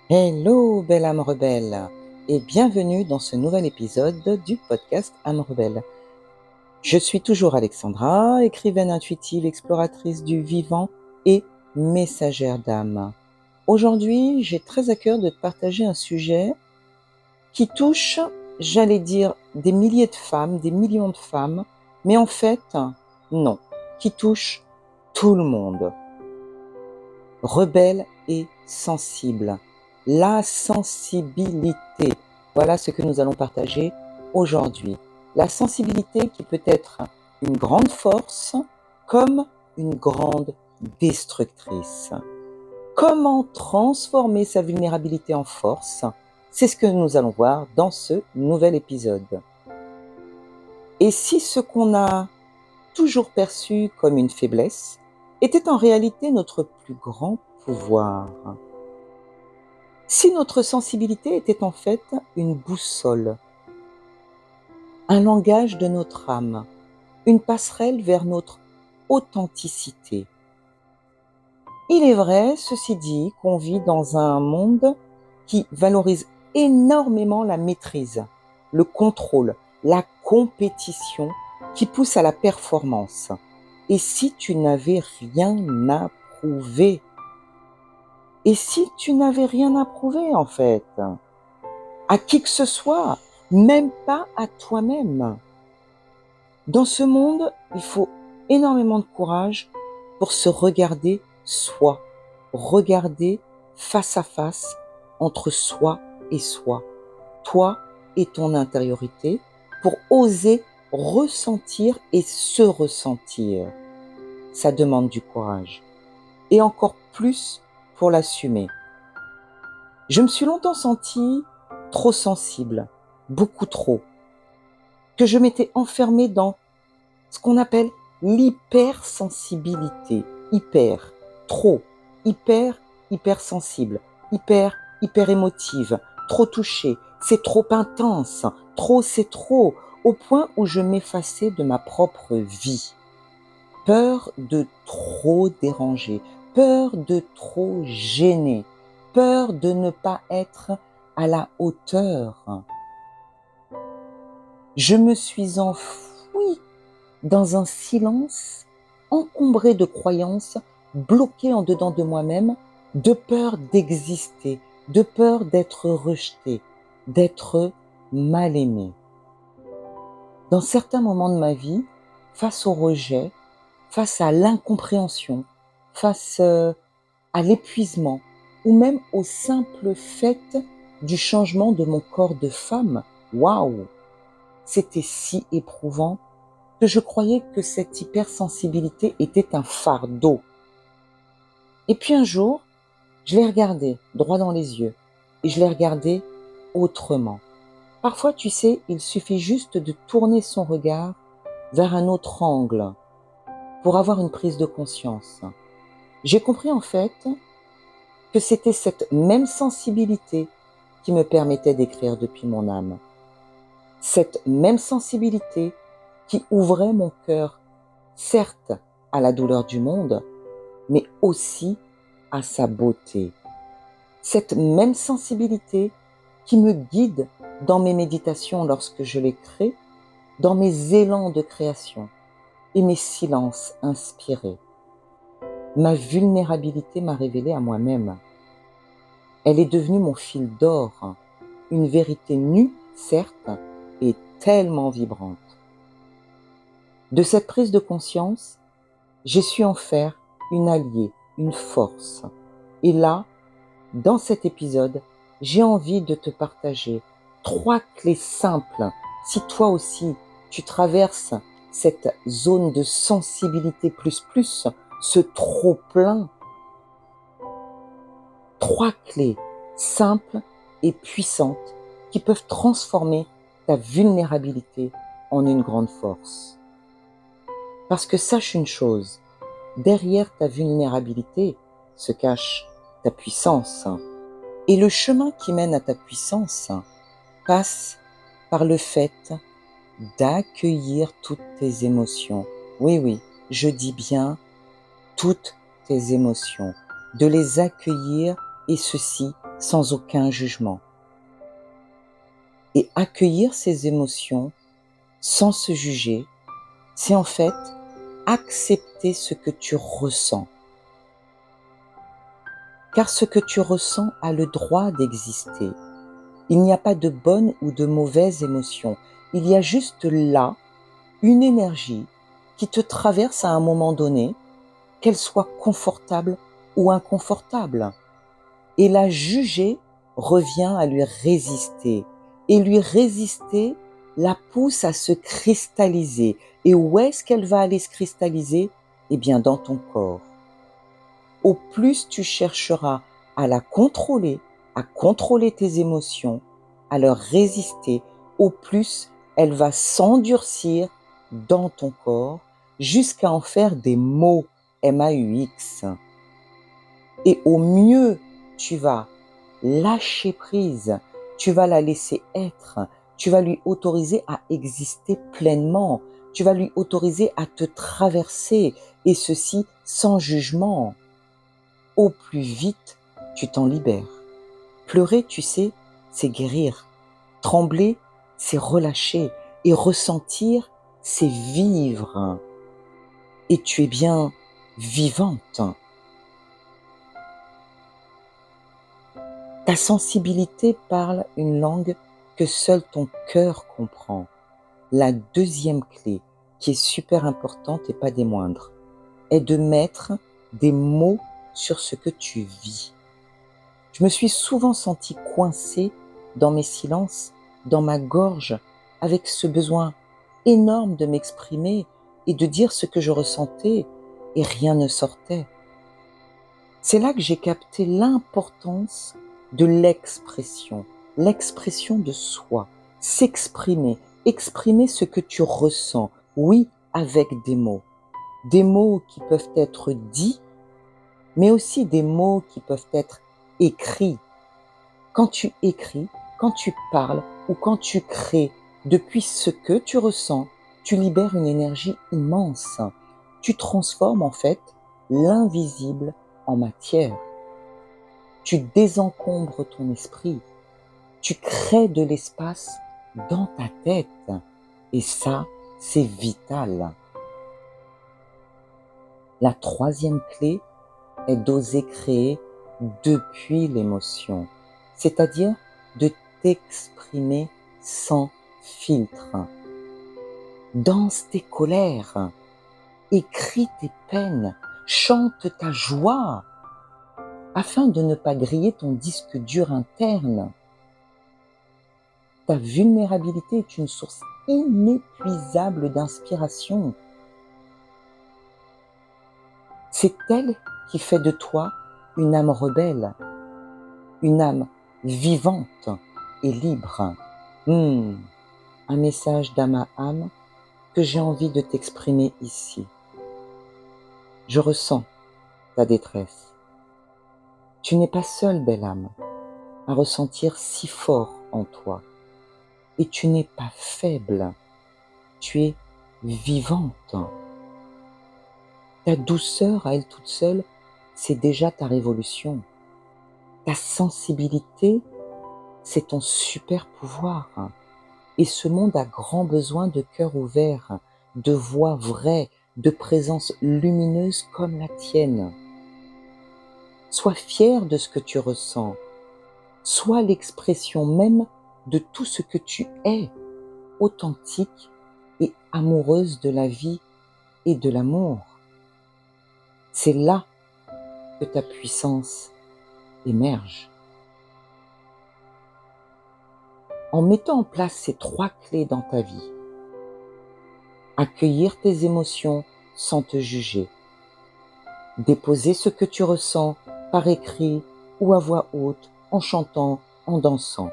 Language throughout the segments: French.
Hello, belle âme rebelle, et bienvenue dans ce nouvel épisode du podcast Âme rebelle. Je suis toujours Alexandra, écrivaine intuitive, exploratrice du vivant et messagère d'âme. Aujourd'hui, j'ai très à cœur de te partager un sujet qui touche, j'allais dire, des milliers de femmes, des millions de femmes, mais en fait, non, qui touche tout le monde. Rebelle et sensible. La sensibilité. Voilà ce que nous allons partager aujourd'hui. La sensibilité qui peut être une grande force comme une grande destructrice. Comment transformer sa vulnérabilité en force? C'est ce que nous allons voir dans ce nouvel épisode. Et si ce qu'on a toujours perçu comme une faiblesse était en réalité notre plus grand pouvoir? Si notre sensibilité était en fait une boussole, un langage de notre âme, une passerelle vers notre authenticité. Il est vrai, ceci dit, qu'on vit dans un monde qui valorise énormément la maîtrise, le contrôle, la compétition, qui pousse à la performance. Et si tu n'avais rien à prouver? Et si tu n'avais rien à prouver en fait? À qui que ce soit, même pas à toi-même. Dans ce monde, il faut énormément de courage pour se regarder soi, regarder face à face entre soi et soi, toi et ton intériorité, pour oser ressentir et se ressentir. Ça demande du courage, et encore plus pour l'assumer. Je me suis longtemps sentie trop sensible, beaucoup trop, que je m'étais enfermée dans ce qu'on appelle l'hypersensibilité. Hyper, trop, hyper sensible, hyper émotive, trop touchée, c'est trop intense, trop c'est trop, au point où je m'effaçais de ma propre vie. Peur de trop déranger, peur de trop gêner, peur de ne pas être à la hauteur. Je me suis enfouie dans un silence encombré de croyances, bloqué en dedans de moi-même, de peur d'exister, de peur d'être rejetée, d'être mal aimée. Dans certains moments de ma vie, face au rejet, face à l'incompréhension, face à l'épuisement, ou même au simple fait du changement de mon corps de femme, waouh, c'était si éprouvant que je croyais que cette hypersensibilité était un fardeau. Et puis un jour, je l'ai regardé droit dans les yeux et je l'ai regardé autrement. Parfois, tu sais, il suffit juste de tourner son regard vers un autre angle pour avoir une prise de conscience. J'ai compris en fait que c'était cette même sensibilité qui me permettait d'écrire depuis mon âme. Cette même sensibilité qui ouvrait mon cœur, certes à la douleur du monde, mais aussi à sa beauté. Cette même sensibilité qui me guide dans mes méditations lorsque je les crée, dans mes élans de création et mes silences inspirés. Ma vulnérabilité m'a révélé à moi-même. Elle est devenue mon fil d'or, une vérité nue, certes, et tellement vibrante. De cette prise de conscience, j'ai su en faire une alliée, une force. Et là, dans cet épisode, j'ai envie de te partager 3 clés simples. Si toi aussi, tu traverses cette zone de sensibilité plus, ce trop-plein, 3 clés simples et puissantes qui peuvent transformer ta vulnérabilité en une grande force. Parce que sache une chose, derrière ta vulnérabilité se cache ta puissance. Et le chemin qui mène à ta puissance passe par le fait d'accueillir toutes tes émotions. Oui, oui, je dis bien toutes tes émotions, de les accueillir et ceci sans aucun jugement. Et accueillir ses émotions sans se juger, c'est en fait accepter ce que tu ressens. Car ce que tu ressens a le droit d'exister. Il n'y a pas de bonne ou de mauvaise émotion. Il y a juste là une énergie qui te traverse à un moment donné, qu'elle soit confortable ou inconfortable. Et la juger revient à lui résister. Et lui résister la pousse à se cristalliser. Et où est-ce qu'elle va aller se cristalliser? Eh bien, dans ton corps. Au plus tu chercheras à la contrôler, à contrôler tes émotions, à leur résister, au plus elle va s'endurcir dans ton corps jusqu'à en faire des mots MAUX. Et au mieux tu vas lâcher prise, tu vas la laisser être, tu vas lui autoriser à exister pleinement, tu vas lui autoriser à te traverser, et ceci sans jugement. Au plus vite tu t'en libères. Pleurer, tu sais, c'est guérir. Trembler, c'est relâcher. Et ressentir, c'est vivre. Et tu es bien vivante. Ta sensibilité parle une langue que seul ton cœur comprend. La deuxième clé, qui est super importante et pas des moindres, est de mettre des mots sur ce que tu vis. Je me suis souvent sentie coincée dans mes silences, dans ma gorge, avec ce besoin énorme de m'exprimer et de dire ce que je ressentais, et rien ne sortait. C'est là que j'ai capté l'importance de l'expression de soi, s'exprimer, exprimer ce que tu ressens, oui, avec des mots qui peuvent être dits, mais aussi des mots qui peuvent être écrits. Quand tu écris, quand tu parles ou quand tu crées depuis ce que tu ressens, tu libères une énergie immense. Tu transformes en fait l'invisible en matière. Tu désencombres ton esprit. Tu crées de l'espace dans ta tête. Et ça, c'est vital. La troisième clé est d'oser créer depuis l'émotion, c'est-à-dire de t'exprimer sans filtre. Danse tes colères, écris tes peines, chante ta joie, afin de ne pas griller ton disque dur interne. Ta vulnérabilité est une source inépuisable d'inspiration. C'est elle qui fait de toi une âme rebelle, une âme vivante et libre. Un message d'âme à âme que j'ai envie de t'exprimer ici. Je ressens ta détresse. Tu n'es pas seule, belle âme, à ressentir si fort en toi. Et tu n'es pas faible, tu es vivante. Ta douceur à elle toute seule, c'est déjà ta révolution. Ta sensibilité, c'est ton super pouvoir. Et ce monde a grand besoin de cœurs ouverts, de voix vraies, de présence lumineuse comme la tienne. Sois fier de ce que tu ressens. Sois l'expression même de tout ce que tu es, authentique et amoureuse de la vie et de l'amour. C'est là que ta puissance émerge. En mettant en place ces 3 clés dans ta vie, accueillir tes émotions sans te juger, déposer ce que tu ressens par écrit ou à voix haute, en chantant, en dansant,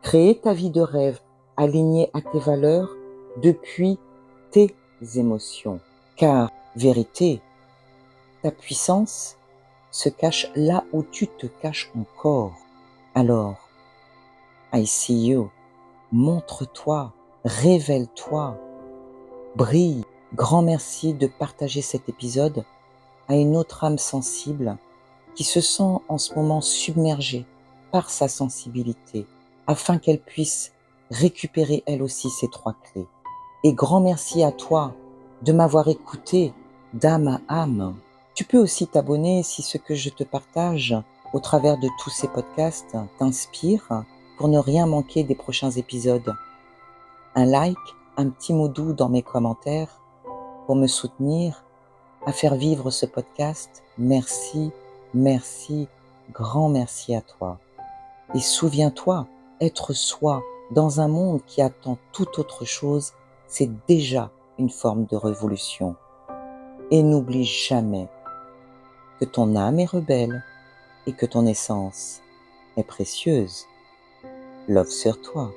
créer ta vie de rêve alignée à tes valeurs depuis tes émotions. Car, vérité, ta puissance se cache là où tu te caches encore. Alors, I see you. Montre-toi, révèle-toi, brille. Grand merci de partager cet épisode à une autre âme sensible qui se sent en ce moment submergée par sa sensibilité, afin qu'elle puisse récupérer elle aussi ces 3 clés. Et grand merci à toi de m'avoir écouté d'âme à âme. Tu peux aussi t'abonner si ce que je te partage au travers de tous ces podcasts t'inspire pour ne rien manquer des prochains épisodes. Un like, un petit mot doux dans mes commentaires pour me soutenir à faire vivre ce podcast. Merci, merci, grand merci à toi. Et souviens-toi, être soi dans un monde qui attend toute autre chose, c'est déjà une forme de révolution. Et n'oublie jamais que ton âme est rebelle et que ton essence est précieuse. Love sur toi.